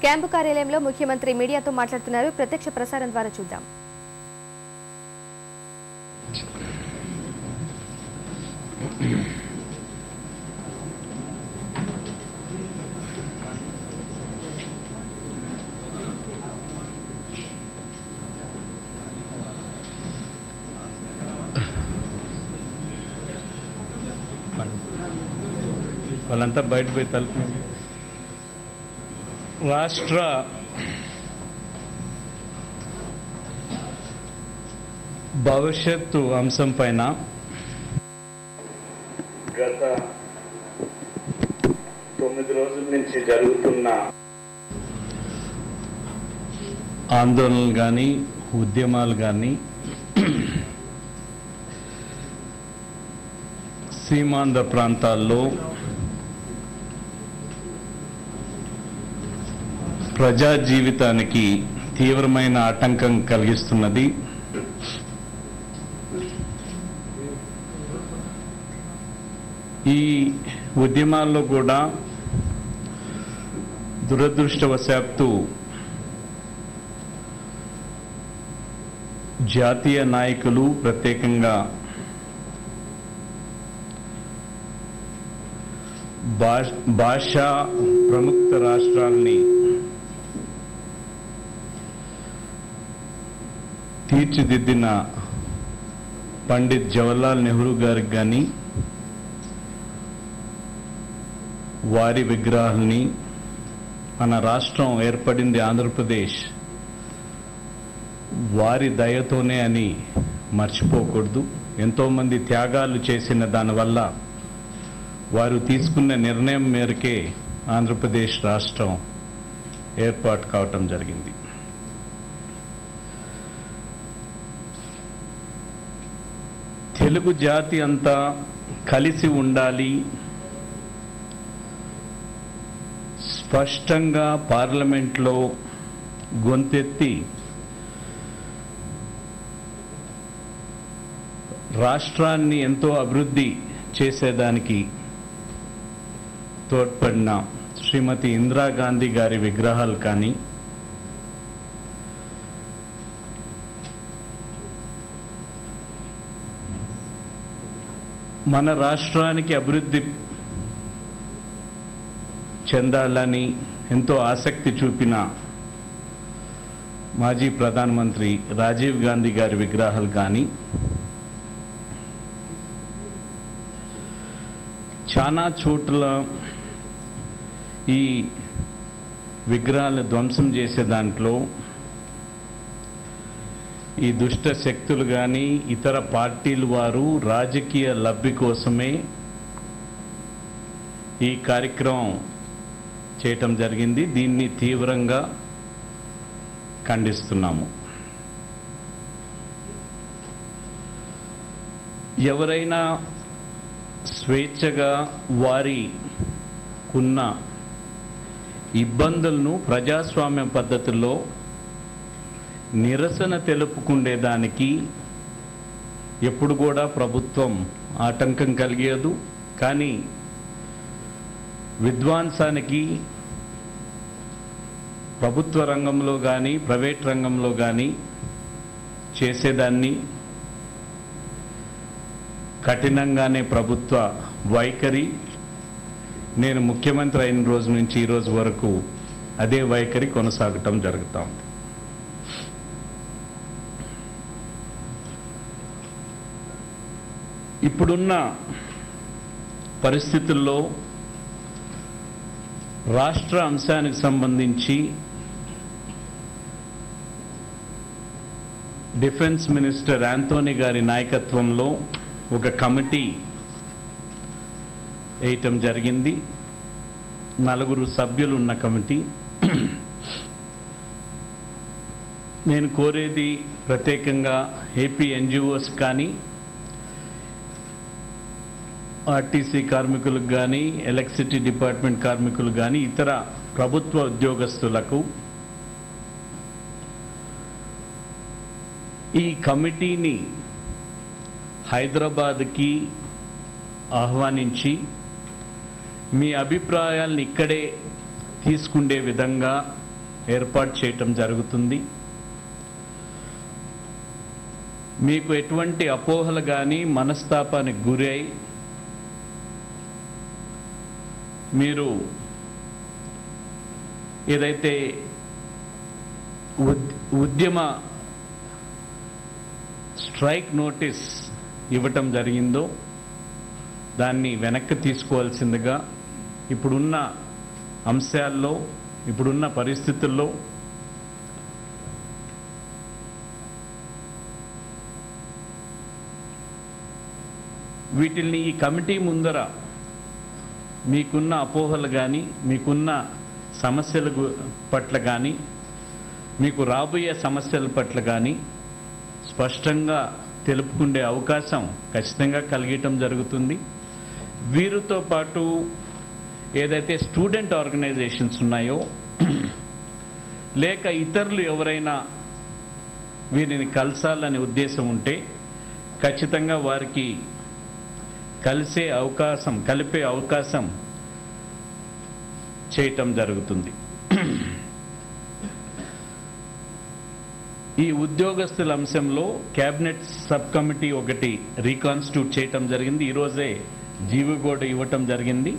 Camp కార్యాలయంలో ముఖ్యమంత్రి మీడియాతో మాట్లాడుతున్నారు. ప్రత్యక్ష ప్రసారం ద్వారా చూద్దాం. వాళ్ళంతా బయట పోయి తలుపు రాష్ట్ర భవిష్యత్తు అంశం పైన గత 9 రోజుల నుంచి జరుగుతున్న ఆందోళనలు కానీ ఉద్యమాలు కానీ సీమాంధ్ర ప్రాంతాల్లో ప్రజా జీవితానికి తీవ్రమైన ఆటంకం కలిగిస్తున్నది. ఈ ఉద్యమాల్లో కూడా దురదృష్టవశాత్తు జాతీయ నాయకులు ప్రత్యేకంగా భాషా ప్రముఖ రాష్ట్రాల్ని తీర్చిదిద్దిన పండిత్ జవహర్లాల్ నెహ్రూ గారికి కానీ వారి విగ్రహాలని మన రాష్ట్రం ఏర్పడింది ఆంధ్రప్రదేశ్ వారి దయతోనే అని మర్చిపోకూడదు. ఎంతోమంది త్యాగాలు చేసిన దానివల్ల వారు తీసుకున్న నిర్ణయం మేరకే ఆంధ్రప్రదేశ్ రాష్ట్రం ఏర్పాటు కావటం జరిగింది. తెలుగు జాతి అంతా కలిసి ఉండాలి, స్పష్టంగా పార్లమెంట్లో గొంతెత్తి రాష్ట్రాన్ని ఎంతో అభివృద్ధి చేసేదానికి తోడ్పడిన శ్రీమతి ఇందిరాగాంధీ గారి విగ్రహాలు కానీ మన రాష్ట్రానికి అభివృద్ధి చెందాలని ఎంతో ఆసక్తి చూపిన మాజీ ప్రధానమంత్రి రాజీవ్ గాంధీ గారి విగ్రహాలు కానీ చాలా చోట్ల ఈ విగ్రహాలను ధ్వంసం చేసే దాంట్లో ఈ దుష్ట శక్తులు కానీ ఇతర పార్టీలు వారు రాజకీయ లబ్ధి కోసమే ఈ కార్యక్రమం చేయటం జరిగింది. దీన్ని తీవ్రంగా ఖండిస్తున్నాము. ఎవరైనా స్వేచ్ఛగా వారికున్న ఇబ్బందులను ప్రజాస్వామ్య పద్ధతుల్లో నిరసన తెలుపుకునేదానికి ఎప్పుడు కూడా ప్రభుత్వం ఆటంకం కలిగేదు. కానీ విధ్వంసానికి ప్రభుత్వ రంగంలో కానీ ప్రైవేట్ రంగంలో కానీ చేసేదాన్ని కఠినంగానే ప్రభుత్వ వైఖరి, నేను ముఖ్యమంత్రి అయిన రోజు నుంచి ఈ రోజు వరకు అదే వైఖరి కొనసాగటం జరుగుతూ ఉంది. ఇప్పుడున్న పరిస్థితుల్లో రాష్ట్ర అంశానికి సంబంధించి డిఫెన్స్ మినిస్టర్ యాంటోనీ గారి నాయకత్వంలో ఒక కమిటీ వేయటం జరిగింది. 4 సభ్యులు ఉన్న కమిటీ. నేను కోరేది ప్రత్యేకంగా ఏపీ ఎన్జిఓస్ కానీ ఆర్టీసీ కార్మికులకు కానీ ఎలక్ట్రిసిటీ డిపార్ట్మెంట్ కార్మికులకు కానీ ఇతర ప్రభుత్వ ఉద్యోగస్తులకు ఈ కమిటీని హైదరాబాద్కి ఆహ్వానించి మీ అభిప్రాయాలను ఇక్కడే తీసుకునే విధంగా ఏర్పాటు చేయటం జరుగుతుంది. మీకు ఎటువంటి అపోహలు కానీ మనస్తాపానికి గురై మీరు ఏదైతే ఉద్యమ స్ట్రైక్ నోటీస్ ఇవ్వటం జరిగిందో దాన్ని వెనక్కి తీసుకోవాల్సిందిగా ఇప్పుడున్న అంశాల్లో ఇప్పుడున్న పరిస్థితుల్లో వీటిల్ని ఈ కమిటీ ముందర మీకున్న అపోహలు కానీ మీకున్న సమస్యల పట్ల కానీ మీకు రాబోయే సమస్యల పట్ల కానీ స్పష్టంగా తెలుపుకునే అవకాశం ఖచ్చితంగా కలిగటం జరుగుతుంది. వీరితో పాటు ఏదైతే స్టూడెంట్ ఆర్గనైజేషన్స్ ఉన్నాయో లేక ఇతరులు ఎవరైనా వీరిని కలసాలనే ఉద్దేశం ఉంటే ఖచ్చితంగా వారికి కలిపే అవకాశం చేయటం జరుగుతుంది. ఈ ఉద్యోగస్తుల అంశంలో కేబినెట్ సబ్ కమిటీ ఒకటి రీకాన్స్టిట్యూట్ చేయటం జరిగింది. ఈరోజే జీవో కూడా ఇవ్వటం జరిగింది.